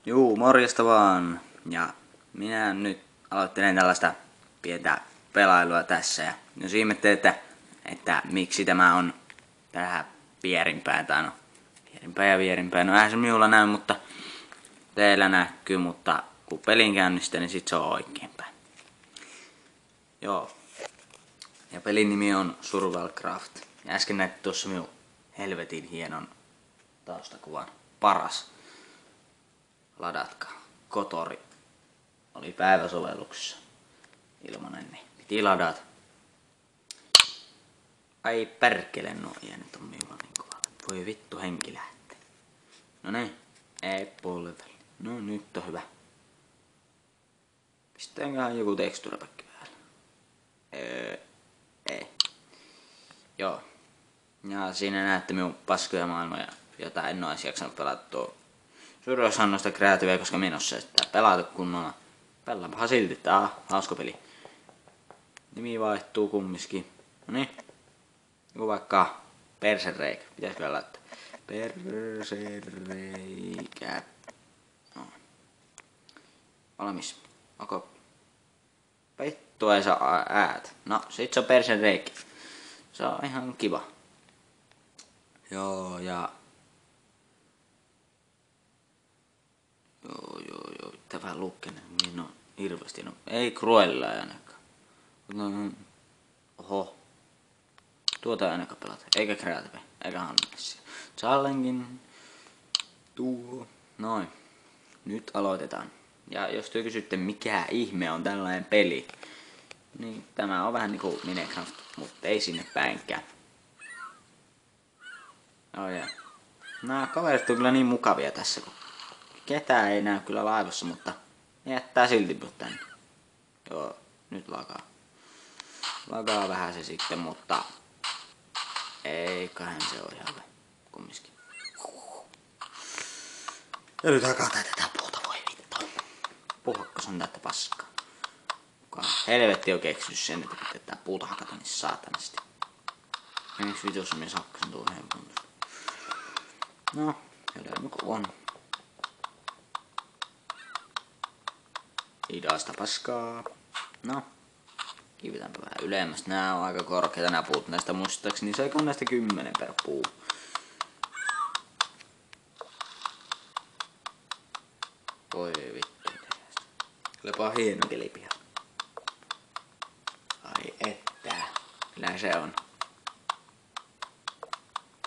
Juu, morjesta vaan. Ja minä nyt aloittelen tällaista pientä pelailua tässä. Ja jos ihmettelette, että miksi tämä on tähän vierimpään, tai no vierimpään. No eihän se minulla näy, mutta teillä näkyy, mutta kun pelin käynnistää, niin sit se on oikeinpäin. Joo. Ja pelin nimi on Survivalcraft. Ja äsken näitte tuossa minun helvetin hienon taustakuvan. Paras. Ladatkaa. Kotori oli päiväsovelluksessa ilmanen, niin piti ladata. Ai perkele, no ja nyt on minulla niin kovalla. Voi vittu, henki lähtee. No niin, ei polvelle. No nyt on hyvä. Pistäänköhän joku teksturapäkki päälle? Ei. Joo. Ja siinä näette minun paskoja maailmoja, jota en oo edes jaksanut pelata tuo. Suurin osa on noista kreatiiveja, koska minä en oo sitä pelata kunnolla. Pelaanpahan silti, tää on hauska peli. Nimi vaihtuu kumminkin. Noniin. Joku vaikka Persereikä. Pitäis vielä laittaa. Persereikä. No. Valmis. Onko? Vittu ei saa äätä. No, sit se on Persereikä. Se on ihan kiva. Joo, ja... Joo. Pitää vähän lukkeen. Niin on hirveesti. No, ei Cruella ainakaan. No, oho. Tuota ei ainakaan pelata. Eikä Creative. Eikä Hannessia. Challengein. Tuo. Noin. Nyt aloitetaan. Ja jos te kysytte mikä ihme on tällainen peli, niin tämä on vähän niinku Minecraft, mutta ei sinne päinkään. Oh yeah. Nämä kaverit on kyllä niin mukavia tässä, kun ketään ei näy kyllä laivassa, mutta ne jättää silti mut tänne. Joo, nyt lakaa. Lakaa vähän se sitten, mutta eiköhän se ole ihan kumminkin. Ja nyt hakataan tätä puuta, voi vittu. Puhakko on tätä paskaa. Kuka helvetti on keksinyt sen, että pitää tää puuta hakata niin saatanasti. Miksi vitussa minä sakkasin tuon helpuntusta? No, jotain joku on. Hidasta paskaa. No, kiivetäänpä vähän ylemmäs. Nää on aika korkeita nää puut näistä muistaakseni. Se on näistä 10 per puu. Voi vittu. Olipa hieno kelipiha. Ai että. Kyllä se on.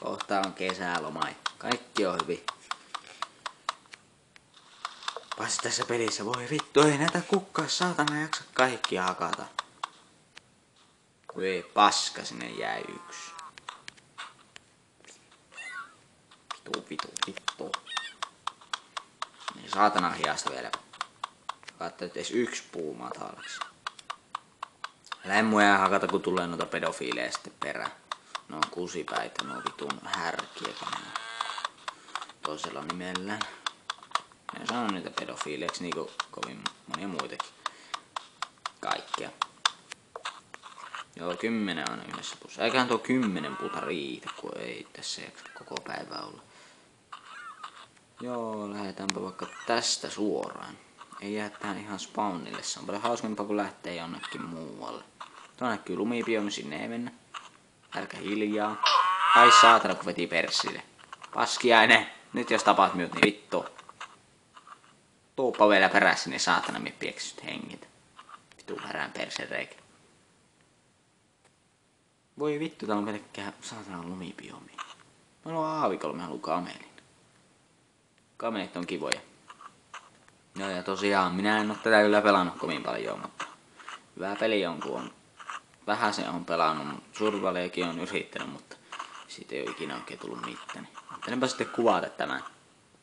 Kohta on kesäloma. Kaikki on hyvin. Paitsi tässä pelissä, voi vittu, ei näitä kukkaa saatana jaksa kaikkia hakata. Voi paska, sinne jäi yksi. Vittu. Niin saatana hiasta vielä. Katsotaan, edes yksi puu matalaksi. Lämmuja hakata, kun tulee noita pedofiileja sitten perään. Ne on kusipäitä, ne on vitun härkiä. Toisella nimellään. En sano niitä pedofiileiksi niinku kovin monia muitakin. Kaikkea. Joo, 10 on yhdessä puussa. Eiköhän tuo 10 puuta riitä, kun ei tässä jaksa koko päivää olla. Joo, lähdetäänpä vaikka tästä suoraan. Ei jää tähän ihan spawnille. Se on paljon hauskempaa, kun lähtee jonnekin muualle. Tuo näkyy lumibiomi, sinne ei mennä. Älkää hiljaa. Ai saatana, kun veti persille. Paskiainen. Nyt jos tapaat minut, niin vittu. Tuuppa vielä perässä, niin saatana me pieksyt hengitä. Vitu härään persereikä. Voi vittu, tää on pelkkää saatana lumibiomi. Mä haluan aavikolla, mä haluan kamelin. Kamelit on kivoja. Joo, ja tosiaan, minä en oo tätä kyllä pelannut kovin paljon, mutta hyvä peli on, kun on vähän se on pelannut. Survivaliakin on yrittänyt, mutta siitä ei oo ikinä oikein tullut mitään. Ajattelenpä sitten kuvata tämän.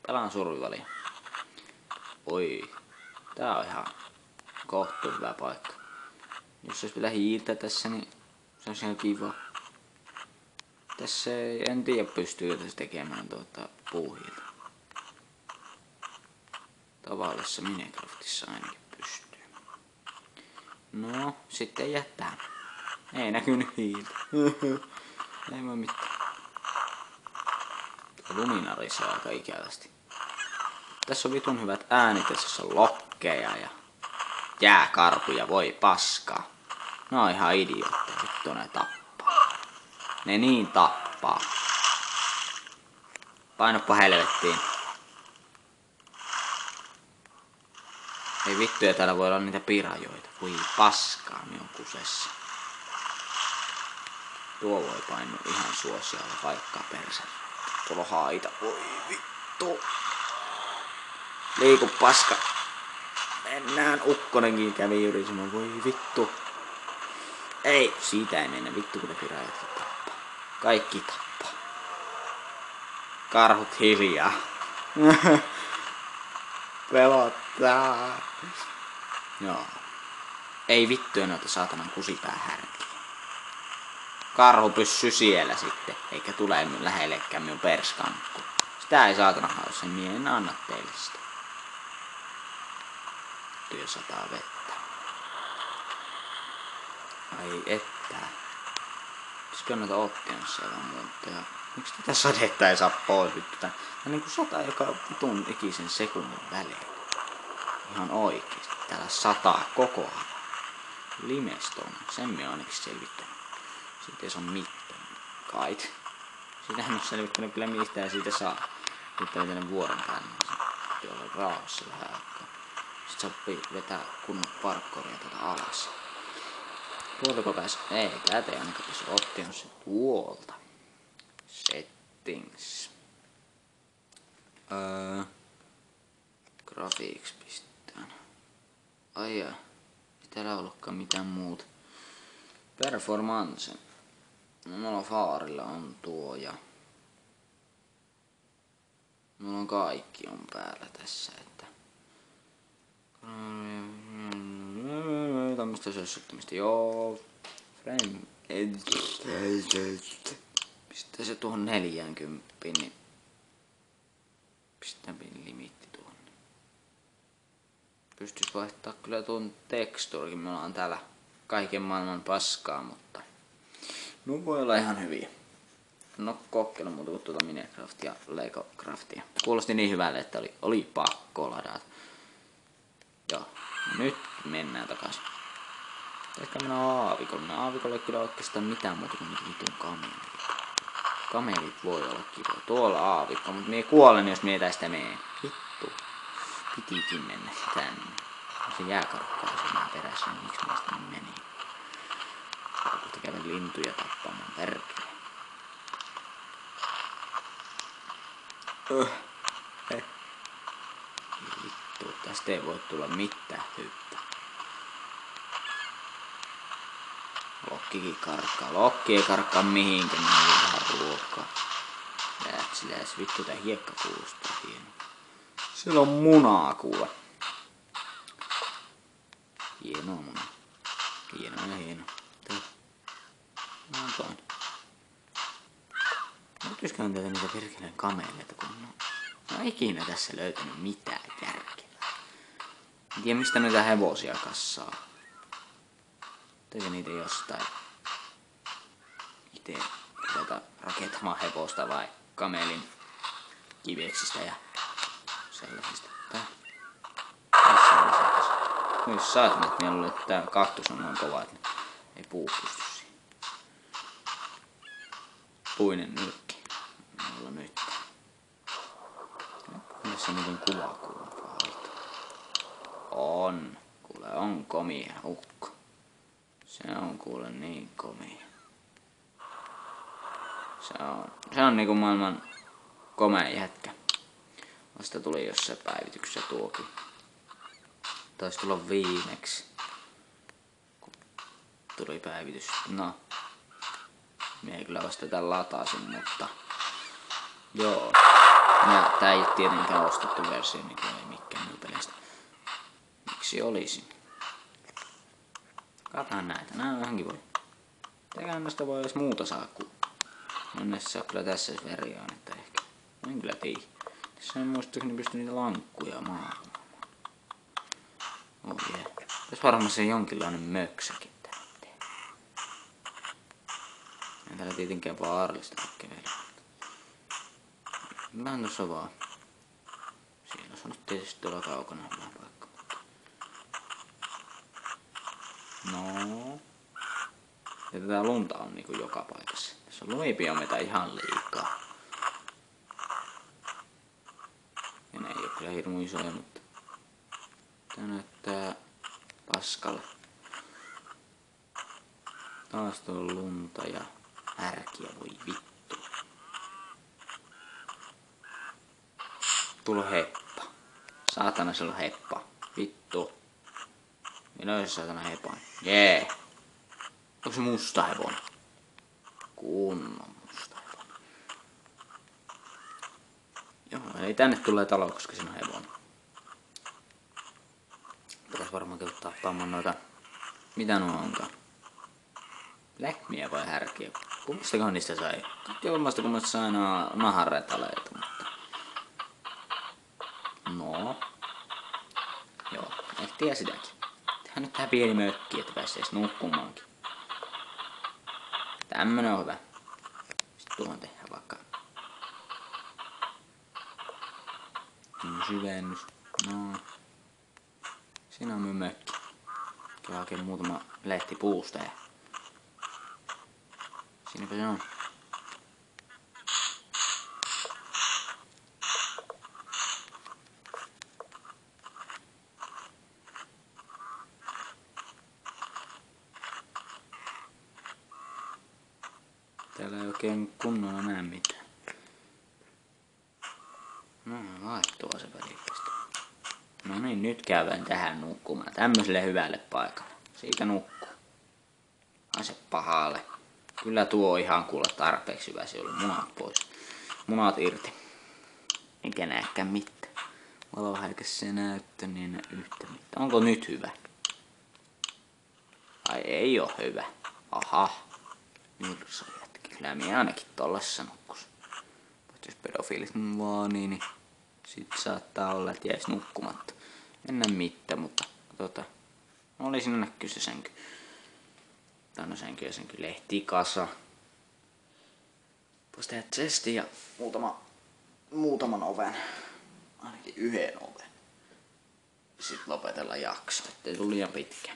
Pelaan Survivalia. Oi, tää on ihan kohtuu hyvä paikka. Jos olisi vielä hiiltä tässä, niin se olisi ihan kiva. Tässä ei, en tiedä pystyykö tässä tekemään puuhiiltä. Tavallisessa Minecraftissa ainakin pystyy. No, sitten jättää. Ei näkynyt hiiltä. Ei voi mitään. Luminaari saa aika ikävästi. Tässä on vitun hyvät äänit, tässä on lokkeja ja jääkarhuja, voi paskaa. Ne on ihan idiootteja, vittu ne tappaa. Ne niin tappaa. Painoppa helvettiin. Ei vittuja, täällä voi olla niitä pirajoita. Voi paskaa, niin on kusessa. Tuo voi painua ihan suosiolla vaikka perse. Tuolla haita. Voi vittu. Liiku paska. Mennään, ukkonenkin kävi juuri semmoinen. Voi vittu. Ei, siitä ei mennä. Vittu kun ne pirajat tappaa. Kaikki tappaa. Karhut hiljaa. Pelottaa. Joo. Ei vittuja noita saatanan kusipäähärkiä. Karhu pysyy siellä sitten, eikä tule lähellekään minun perskankku. Sitä ei saatana haussa, minä en anna teille sitä. Työ sataa vettä. Ai että. Pitäisikö noita optionissa jotain muuta? Ja miksi tätä sadetta ei saa pois vittu? Tää on niinku sataa joka vitun ikisen sekunnin välein. Ihan oikeesti. Täällä sataa koko ajan. Limestone. Sen minä onneksi selvittänyt. Siitä ei saa mitään. Kait. Siitähän on selvittänyt kyllä mistään siitä saa. Sitten oli tänne vuoren päälle. Sitten olla rauhassa vähän aikaa. Sitten sopii vetää kunnon parkkoria tätä alas. Tuoltako pääs? Ei, täältä ei ainakaan tässä optionissa tuolta. Settings. Graphics pistetään. Ai jaa. Ei täällä ollutkaan mitään muuta. Performance. No mulla on Faarilla on tuo ja mulla on kaikki on päällä tässä, että tämmöstä sössöttämistä, joo. Frame. Pistää se tuohon 40, niin pistää limitti tuohon. Pystyis vaihtaa kyllä tuon tekstuurikin, me ollaan täällä kaiken maailman paskaa, mutta no voi olla ihan hyviä. No kokeilla muuta tuota Minecraft ja Lego Craftia. Kuulosti niin hyvälle, että oli pakko ladata. Joo, nyt mennään takaisin. Ehkä mennään aavikolle. Aavikolle ei kyllä oikeastaan mitään muuta kuin vitun kamelit. Kamelit voi olla kivoja. Tuolla aavikko, mutta mie kuolen jos mie tästä meen. Vittu. Pitikin mennä tänne. Se jääkarkkaa siinä perässä, niin miksi mä sitä meni? Kohta kävin lintuja tappamaan perkele. Vittu, tästä ei voi tulla mitään hyppää. Lokkikin karkkaa. Lokki ei karkkaa mihinkään, niin on vähän ruokaa. Lätsiläis, vittu tää hiekka kuulostaa hieno. Siellä on munaa kuule. Hienoa munaa. Hienoa ja hienoa. No on toinen. Löytyisiköhän täältä niitä perkeleen kameleita, kun no ikinä tässä löytänyt mitään järkevää. En tiedä mistä noita hevosia kassaa. Teikö niitä jostain ite rakentamaan hevosta vai kamelin kiveksistä ja sellaisista. Tässä on se. Myös saatana, että niillä että tää kaktus on noin kova, että ei puu pysty siihen. Puinen nyrkki. Mulla nyt. Tässä on niiden kuva kuuluu. On. Kuule on komia ukko. Se on kuule niin komia. Se on niinku maailman komea jätkä. Vasta tuli jossain päivityksessä tuokin. Taisi tulla viimeksi. Kun tuli päivitys. No. Mie ei kyllä vasta tän lataasin, mutta joo. Ja tää ei tietenkään ostettu versio, niin ei mikään muu pelistä. Miksi olisi? Katsotaan näitä. Nää on ihan kivoja. Teikään näistä voi edes muuta saa, kun onneksi kyllä tässä veriaan, että ehkä. En kyllä tiedä. Tässä en muistukseni pysty niitä lankkuja maailmaan. Oh yeah. Tässä varmasti jonkinlainen möksäkin täyteen. En täällä tietenkään vaarallista kävellä. Vähän tuossa vaan. Siinä on nyt tietysti tuolla kaukana hyvä paikka. No. Ja tätä lunta on niinku joka paikassa. Tässä on lumipiomeita ihan liikaa. Ja ne ei oo kyllä hirmu isoja, mutta tää näyttää paskalle. Taas tuolla lunta ja härkiä, voi vittu. Tulo heppa. Saatana siellä on heppa. Vittu. Minä ois saatana hepan. Jee. Onko se musta hevonen? Kunnon musta hevonen. Joo, ei tänne tulee talo, koska siinä on hevonen. Pitäis varmaan käydä tappaamaan noita... Mitä nuo onkaan? Lehmiä vai härkiä? Kummastakohan niistä sai? Jommasta kummasta sai naharretaleita, mutta... No... Joo, ehtiä sitäkin. Tehdään nyt tähän pieni mökki, että pääsee edes nukkumaankin. Tämmönen on hyvä. Sitten tuohon tehdään vaikka... syvennys. No... Siinä on minun mökki. Käy hakee muutama lehti puusta ja... Siinäpä se on. Täällä ei oikein kunnolla näe mitään. No, laittua se välipistä. No niin, nyt käydään tähän nukkumaan. Tämmöiselle hyvälle paikalle. Siitä nukkuu. Ai se pahalle. Kyllä tuo on ihan kuule tarpeeksi hyvä. Se oli munat pois. Munat irti. Enkä näekään mitään. Valohäikäs se näyttö, niin enää yhtä mitään. Onko nyt hyvä? Ai ei oo hyvä. Aha. Myrso jätki. Kyllä minä ainakin tollassa nukkus. Jos pedofiilit vaan niin sit saattaa olla, että jäis nukkumatta. En näe mitään, mutta oli siinä näkyy se sänky. Tai no sänky ja sänky lehtikasa. Voisi tehdä chestin ja muutaman oven. Ainakin yhden oven. Sitten lopetella jakso, ettei tule liian pitkä.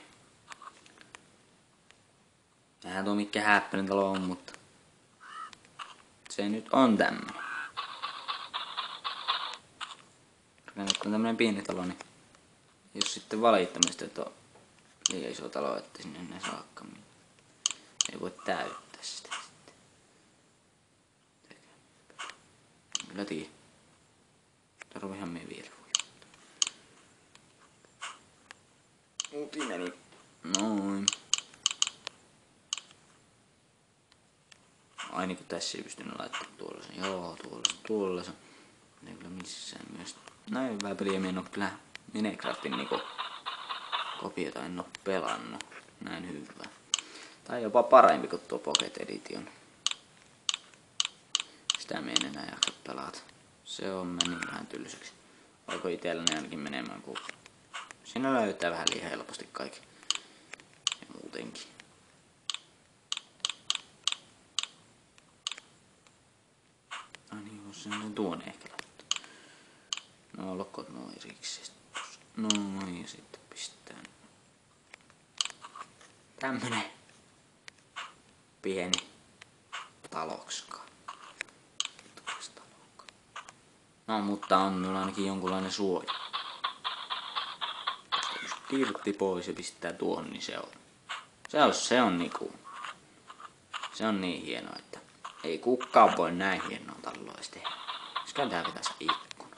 Eihän tuo mikään häppäinen talo on, mutta se nyt on tämmönen. Nyt on tämmönen pieni talo, niin jos sitten valittamista, että on liian iso talo, että sinne enää saakka, niin ei voi täyttää sitä sitten. Kyllä tiedä. Tarviihan me vielä Uti meni. Noin. Aina kun tässä ei pystynyt laittamaan tuolla sen. Joo, tuolla sen. Ei kyllä missään myös. Näin hyvää peliä, en oo kyllä Minecraftin niinku kopiota en oo pelannut. Näin hyvä. Tai jopa parempi kuin tuo Pocket Edition. Sitä me en enää jaksa pelata. Se on meni vähän tylsäksi. Alko itselläni ainakin menemään, kun siinä löytää vähän liian helposti kaikki. Ja muutenkin. Ai niin, jos sen tuonne ehkä laittaa. No lokot noin riksi. Noin ja sitten pistää. Tämmönen pieni talokska. No mutta on minulla ainakin jonkunlainen suoja. Jos tirtti pois ja pistää tuohon, niin se on niinku... Se on niin hienoa, että ei kukaan voi näin hienoa taloa edes tehdä. Koska tää pitäisi ikkuna.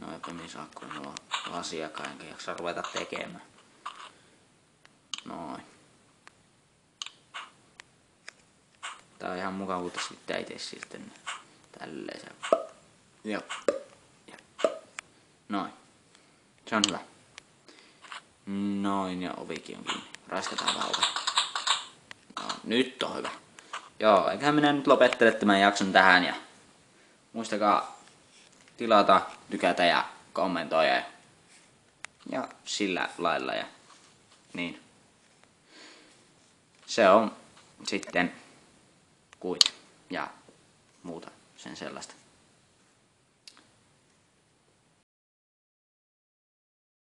No eipä niin saa kun nuo asiakkaan, enkä jaksa ruveta tekemään. Noin. Tää on ihan mukavuutta sitten itse sitten tälleen se. Joo. Noin. Se on hyvä. Noin ja ovikin on kiinni. Raiskataan vähän ovi. No, nyt on hyvä. Joo, eiköhän minä nyt lopettele tämän jakson tähän ja muistakaa tilata, tykätä ja kommentoida ja sillä lailla ja niin. Se on sitten kuit ja muuta sen sellaista.